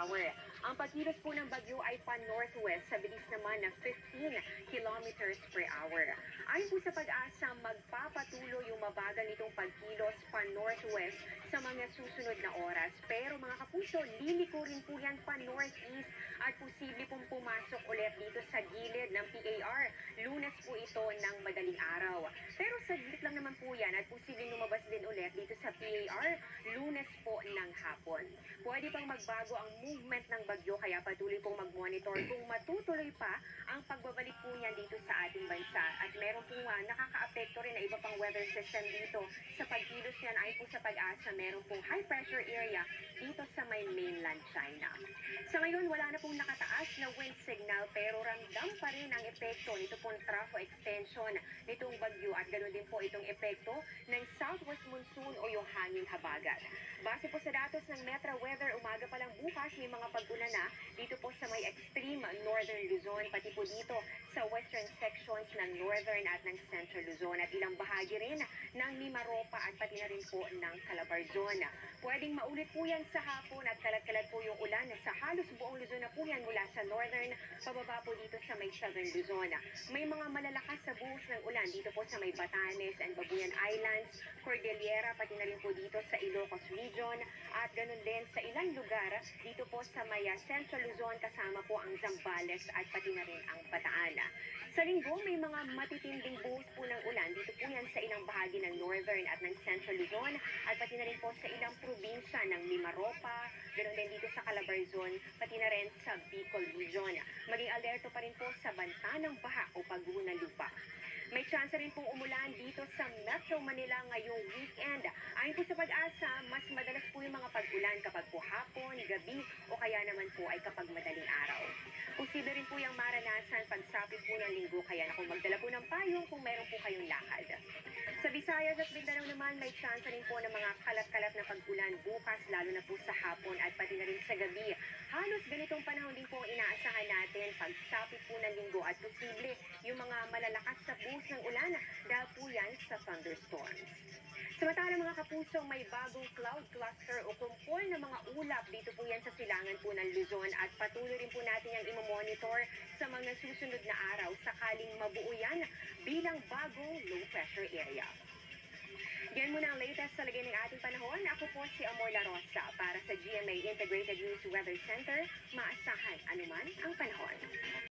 hour. Ang pagkilos po ng bagyo ay pan-northwest sa bilis naman na 15 kilometers per hour. Ayon po sa pag-asa, magpapatuloy yung mabagal nitong pagkilos pan-northwest sa mga susunod na oras. Pero mga kapuso, liliko rin po yan pan-northeast at posible pong pumasok ulit dito sa gilid ng PAR. Lunes po ito ng madaling araw. Pero saglit lang naman po yan at posibleng lumabas din ulit dito sa PAR Lunes po ng hapon. Pwede pang magbago ang movement ng bagyo kaya patuloy pong mag-monitor kung matutuloy pa ang pagbabalik po niyan dito sa ating bansa. At meron pong nakaka-apekto rin na iba pang weather system dito sa pagkilos niyan. Ayon po sa pag-asa, meron pong high pressure area dito sa may mainland China. Sa ngayon, wala na pong nakataas na wind signal pero ramdam pa rin ang epekto nito pong trough extension nitong bagyo at ganoon din po itong epekto ng southwest monsoon o yung hanging habagat. Base po sa datos ng Metra Weather, umaga pa lang bukas may mga pag-ulan na dito po sa may extreme northern Luzon, pati po dito sa western sections ng northern at ng central Luzon at ilang bahagi rin ng Mimaropa at pati na rin po ng Calabarzon. Pwedeng maulit po yan sa hapon at kalat-kalat po yung ulan sa halos buong Luzon na po yan mula sa northern pababa po dito sa may southern Luzon. May mga malalakas sa buhos ng ulan dito po sa may Batanes and Babuyan Islands, Cordillera, pati na rin po dito sa Ilocos Region at ganun din sa ilang lugar dito po sa may Central Luzon kasama po ang Zambales at pati na rin ang Bataan. Sa linggo, may mga matitinding buhos po ng ulan dito po yan sa ilang bahagi ng northern at ng central Luzon at pati na rin po sa ilang probinsya ng Mimaropa, ganun din dito sa Calabarzon, pati na rin sa Bicol Region. Maging alerto pa rin po sa banta ng baha o pagguho ng lupa. May chance rin pong umulan dito sa Metro Manila ngayong weekend. Ayon po sa pag-asa, mas madalas po yung mga pag-ulan kapag po hapon, gabi o kaya naman po ay kapag madaling araw. Posible rin po yung maranasan pagsapit po ng linggo kaya na kung magdala po ng payong kung meron po kayong lakad. Sa Visayas at Mindanao naman, may chance rin po ng mga kalat-kalat na pag-ulan bukas lalo na po sa hapon at pati na rin sa gabi. Halos ganitong panahon din po ang inaasahan natin pagsapit po ng linggo at posible yung mga malalakas sa buhos ng ulan dahil po yan sa thunderstorms. Samantala mga kapuso, may bagong cloud cluster o kumpol ng mga ulap dito po yan sa silangan po ng Luzon at patuloy rin po natin yung imomonitor sa mga susunod na araw sakaling mabuo yan bilang bagong low pressure area. Yan muna ang latest sa lagay ng ating panahon. Ako po si Amor La Rosa para sa GMA Integrated News Weather Center. Maasahan anuman ang panahon.